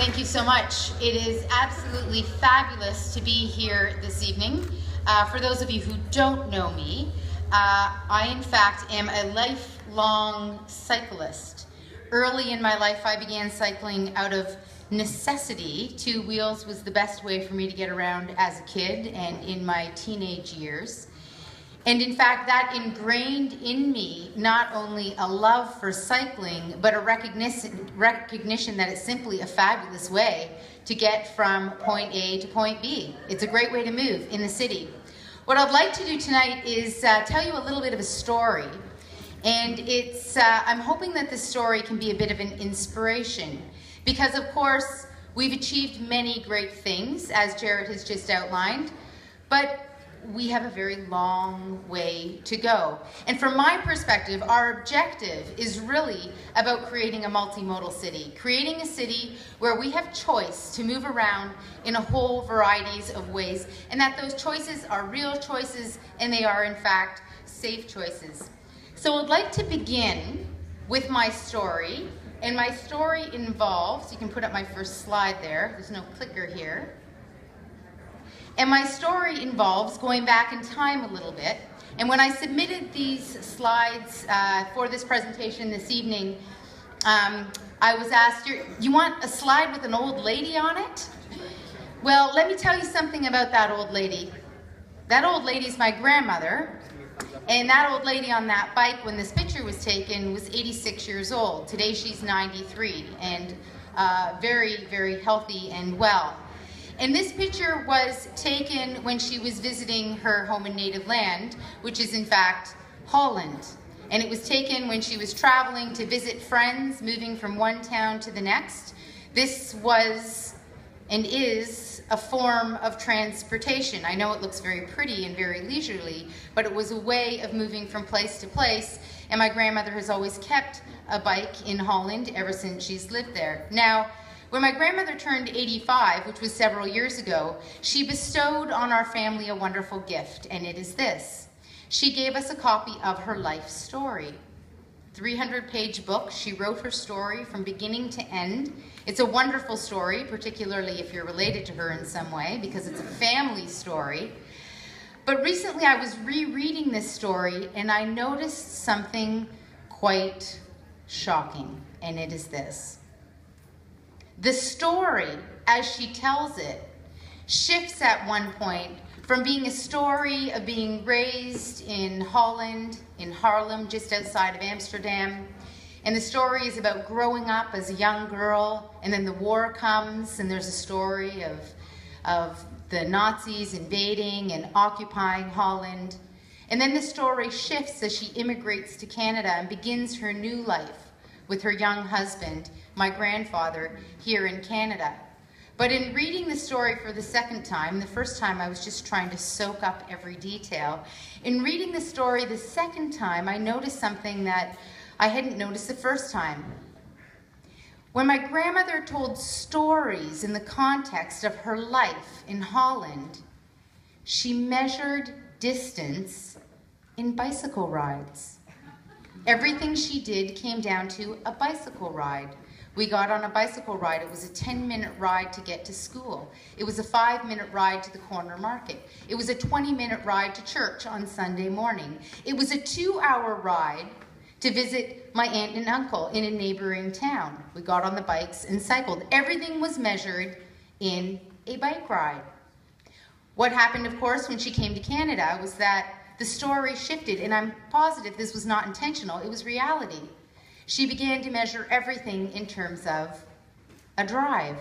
Thank you so much. It is absolutely fabulous to be here this evening. For those of you who don't know me, I in fact am a lifelong cyclist. Early in my life I began cycling out of necessity. Two wheels was the best way for me to get around as a kid and in my teenage years. And in fact, that ingrained in me not only a love for cycling, but a recognition that it's simply a fabulous way to get from point A to point B. It's a great way to move in the city. What I'd like to do tonight is tell you a little bit of a story. And I'm hoping that this story can be a bit of an inspiration. Because of course, we've achieved many great things, as Jared has just outlined, but we have a very long way to go. And from my perspective, our objective is really about creating a multimodal city, creating a city where we have choice to move around in a whole varieties of ways, and that those choices are real choices and they are in fact safe choices. So I'd like to begin with my story, and my story involves, you can put up my first slide there, there's no clicker here. And my story involves going back in time a little bit. And when I submitted these slides for this presentation this evening, I was asked, you want a slide with an old lady on it? Well, let me tell you something about that old lady. That old lady's my grandmother. And that old lady on that bike when this picture was taken was 86 years old. Today she's 93 and very, very healthy and well. And this picture was taken when she was visiting her home and native land, which is in fact Holland. And it was taken when she was traveling to visit friends, moving from one town to the next. This was and is a form of transportation. I know it looks very pretty and very leisurely, but it was a way of moving from place to place. And my grandmother has always kept a bike in Holland ever since she's lived there. Now, when my grandmother turned 85, which was several years ago, she bestowed on our family a wonderful gift, and it is this. She gave us a copy of her life story. 300-page book. She wrote her story from beginning to end. It's a wonderful story, particularly if you're related to her in some way, because it's a family story. But recently I was rereading this story, and I noticed something quite shocking, and it is this. The story, as she tells it, shifts at one point from being a story of being raised in Holland, in Haarlem, just outside of Amsterdam. And the story is about growing up as a young girl, and then the war comes, and there's a story of the Nazis invading and occupying Holland. And then the story shifts as she immigrates to Canada and begins her new life with her young husband, my grandfather, here in Canada. But in reading the story for the second time, the first time I was just trying to soak up every detail. In reading the story the second time, I noticed something that I hadn't noticed the first time. When my grandmother told stories in the context of her life in Holland, she measured distance in bicycle rides. Everything she did came down to a bicycle ride. We got on a bicycle ride. It was a 10-minute ride to get to school. It was a 5-minute ride to the corner market. It was a 20-minute ride to church on Sunday morning. It was a 2-hour ride to visit my aunt and uncle in a neighboring town. We got on the bikes and cycled. Everything was measured in a bike ride. What happened, of course, when she came to Canada was that the story shifted, and I'm positive this was not intentional, it was reality. She began to measure everything in terms of a drive.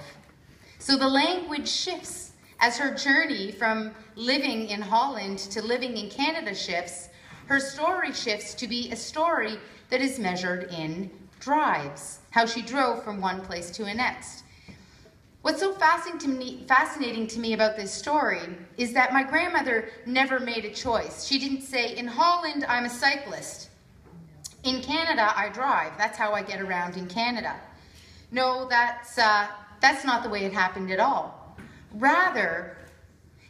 So the language shifts as her journey from living in Holland to living in Canada shifts. Her story shifts to be a story that is measured in drives, how she drove from one place to the next. What's so fascinating to me about this story is that my grandmother never made a choice. She didn't say, in Holland, I'm a cyclist. In Canada, I drive. That's how I get around in Canada. No, that's not the way it happened at all. Rather,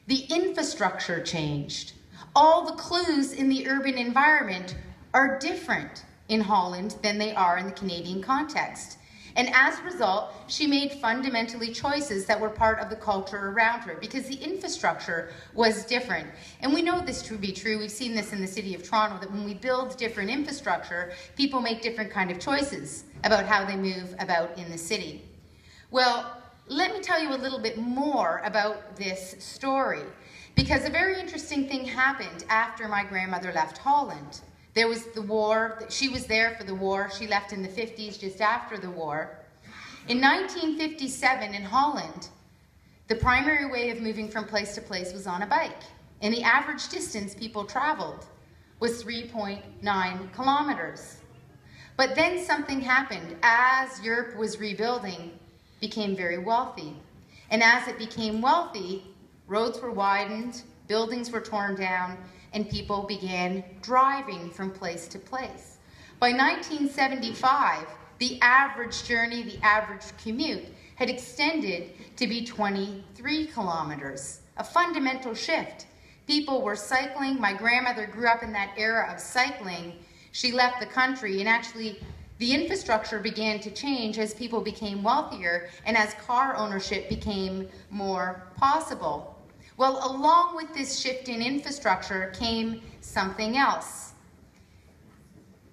the infrastructure changed. All the clues in the urban environment are different in Holland than they are in the Canadian context. And as a result, she made fundamentally choices that were part of the culture around her because the infrastructure was different. And we know this to be true. We've seen this in the City of Toronto, that when we build different infrastructure, people make different kind of choices about how they move about in the city. Well, let me tell you a little bit more about this story, because a very interesting thing happened after my grandmother left Holland. There was the war. She was there for the war. She left in the 50s, just after the war. In 1957 in Holland, the primary way of moving from place to place was on a bike. And the average distance people traveled was 3.9 kilometers. But then something happened. As Europe was rebuilding, became very wealthy. And as it became wealthy, roads were widened, buildings were torn down, and people began driving from place to place. By 1975, the average journey, the average commute, had extended to be 23 kilometers, a fundamental shift. People were cycling. My grandmother grew up in that era of cycling. She left the country, and actually the infrastructure began to change as people became wealthier and as car ownership became more possible. Well, along with this shift in infrastructure came something else.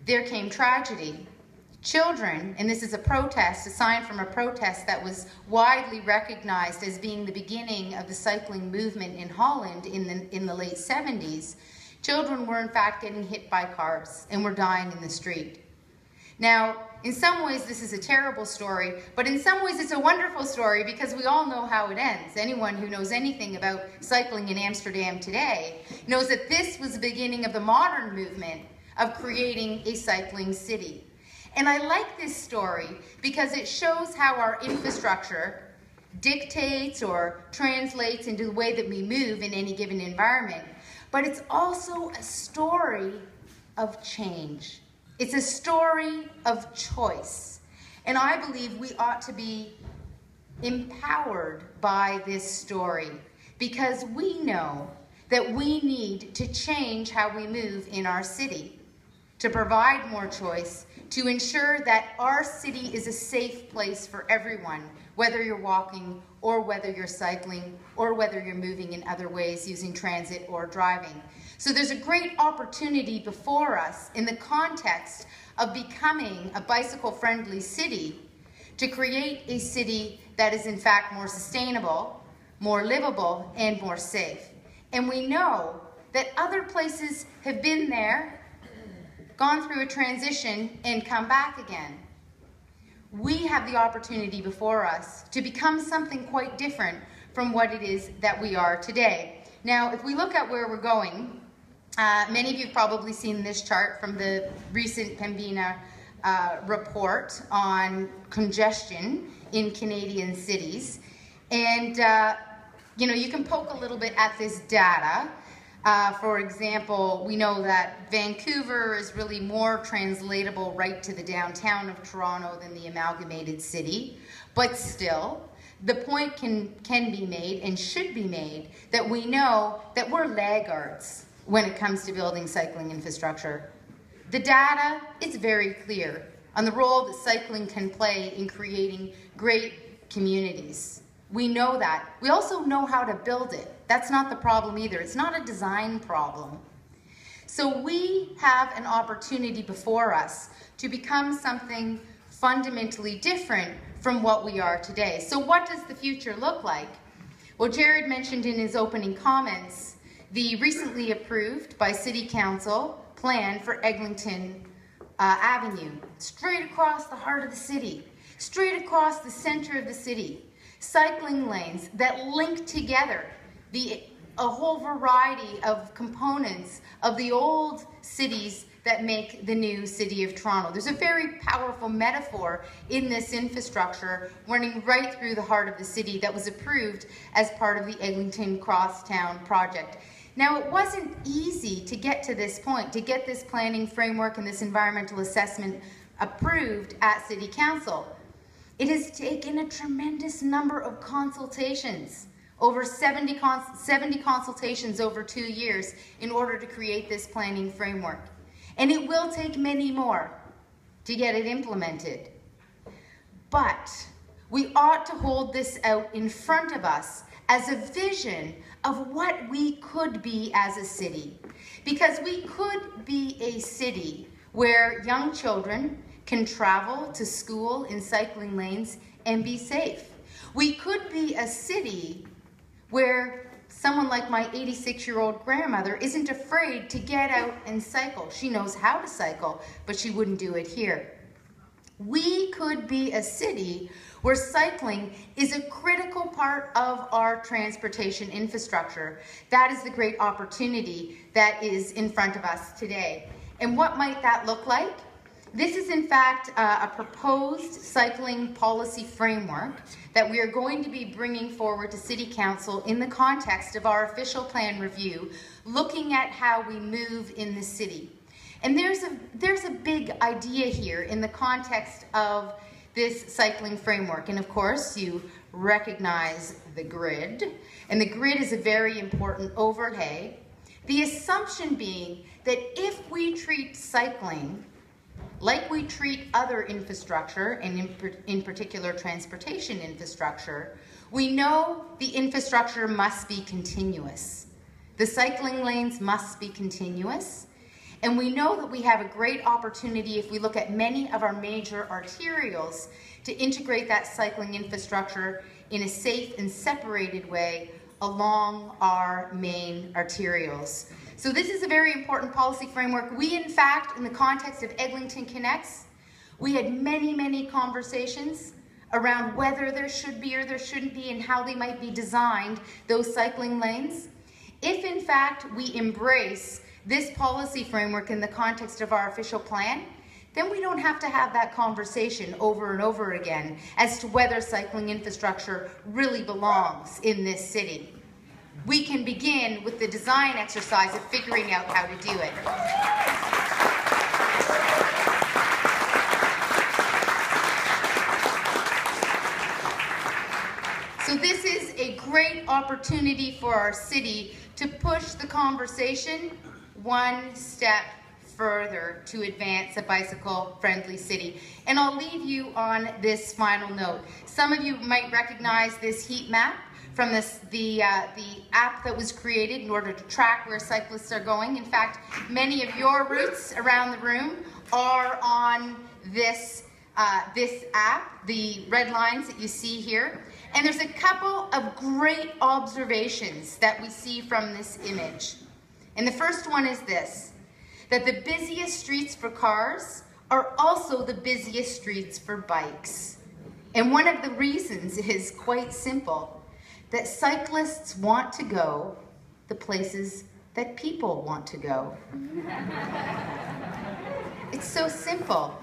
There came tragedy. Children, and this is a protest, a sign from a protest that was widely recognized as being the beginning of the cycling movement in Holland in the late 70s, children were in fact getting hit by cars and were dying in the street. Now, in some ways, this is a terrible story, but in some ways, it's a wonderful story because we all know how it ends. Anyone who knows anything about cycling in Amsterdam today knows that this was the beginning of the modern movement of creating a cycling city. And I like this story because it shows how our infrastructure dictates or translates into the way that we move in any given environment. But it's also a story of change. It's a story of choice. And I believe we ought to be empowered by this story because we know that we need to change how we move in our city, to provide more choice, to ensure that our city is a safe place for everyone, whether you're walking or whether you're cycling or whether you're moving in other ways using transit or driving. So there's a great opportunity before us in the context of becoming a bicycle-friendly city to create a city that is in fact more sustainable, more livable, and more safe. And we know that other places have been there, gone through a transition, and come back again. We have the opportunity before us to become something quite different from what it is that we are today. Now, if we look at where we're going, many of you have probably seen this chart from the recent Pembina report on congestion in Canadian cities. And, you can poke a little bit at this data. For example, we know that Vancouver is really more translatable right to the downtown of Toronto than the amalgamated city. But still, the point can be made and should be made that we know that we're laggards when it comes to building cycling infrastructure. The data is very clear on the role that cycling can play in creating great communities. We know that. We also know how to build it. That's not the problem either. It's not a design problem. So we have an opportunity before us to become something fundamentally different from what we are today. So what does the future look like? Well, Jared mentioned in his opening comments the recently approved by City Council plan for Eglinton Avenue, straight across the heart of the city, straight across the center of the city, cycling lanes that link together a whole variety of components of the old cities that make the new City of Toronto. There's a very powerful metaphor in this infrastructure running right through the heart of the city that was approved as part of the Eglinton Crosstown project. Now, it wasn't easy to get to this point, to get this planning framework and this environmental assessment approved at City Council. It has taken a tremendous number of consultations, over 70 consultations over 2 years in order to create this planning framework. And it will take many more to get it implemented. But we ought to hold this out in front of us as a vision of what we could be as a city. Because we could be a city where young children can travel to school in cycling lanes and be safe. We could be a city where someone like my 86-year-old grandmother isn't afraid to get out and cycle. She knows how to cycle, but she wouldn't do it here. We could be a city where cycling is a critical part of our transportation infrastructure. That is the great opportunity that is in front of us today. And what might that look like? This is in fact a proposed cycling policy framework that we are going to be bringing forward to City Council in the context of our official plan review, looking at how we move in the city. And there's a big idea here in the context of this cycling framework. And of course, you recognize the grid. And the grid is a very important overlay. The assumption being that if we treat cycling like we treat other infrastructure, and in particular transportation infrastructure, we know the infrastructure must be continuous. The cycling lanes must be continuous. And we know that we have a great opportunity, if we look at many of our major arterials, to integrate that cycling infrastructure in a safe and separated way along our main arterials. So this is a very important policy framework. We, in fact, in the context of Eglinton Connects, we had many conversations around whether there should be or there shouldn't be and how they might be designed, those cycling lanes. If, in fact, we embrace this policy framework in the context of our official plan, then we don't have to have that conversation over and over again as to whether cycling infrastructure really belongs in this city. We can begin with the design exercise of figuring out how to do it. So this is a great opportunity for our city to push the conversation one step further to advance a bicycle-friendly city. And I'll leave you on this final note. Some of you might recognize this heat map from the app that was created in order to track where cyclists are going. In fact, many of your routes around the room are on this app, the red lines that you see here. And there's a couple of great observations that we see from this image. And the first one is this, that the busiest streets for cars are also the busiest streets for bikes. And one of the reasons is quite simple, that cyclists want to go the places that people want to go. It's so simple.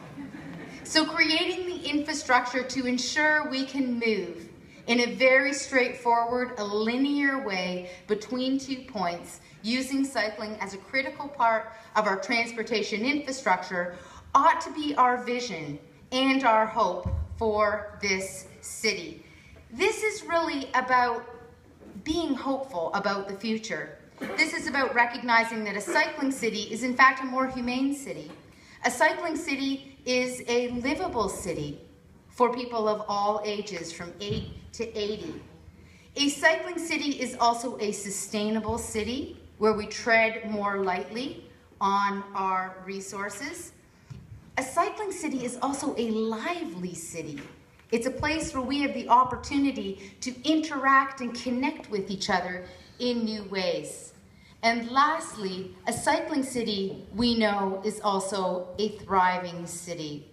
So creating the infrastructure to ensure we can move in a very straightforward, a linear way between 2 points, using cycling as a critical part of our transportation infrastructure, ought to be our vision and our hope for this city. This is really about being hopeful about the future. This is about recognizing that a cycling city is in fact a more humane city. A cycling city is a livable city for people of all ages, from 8 to 80. A cycling city is also a sustainable city where we tread more lightly on our resources. A cycling city is also a lively city. It's a place where we have the opportunity to interact and connect with each other in new ways. And lastly, a cycling city, we know, is also a thriving city.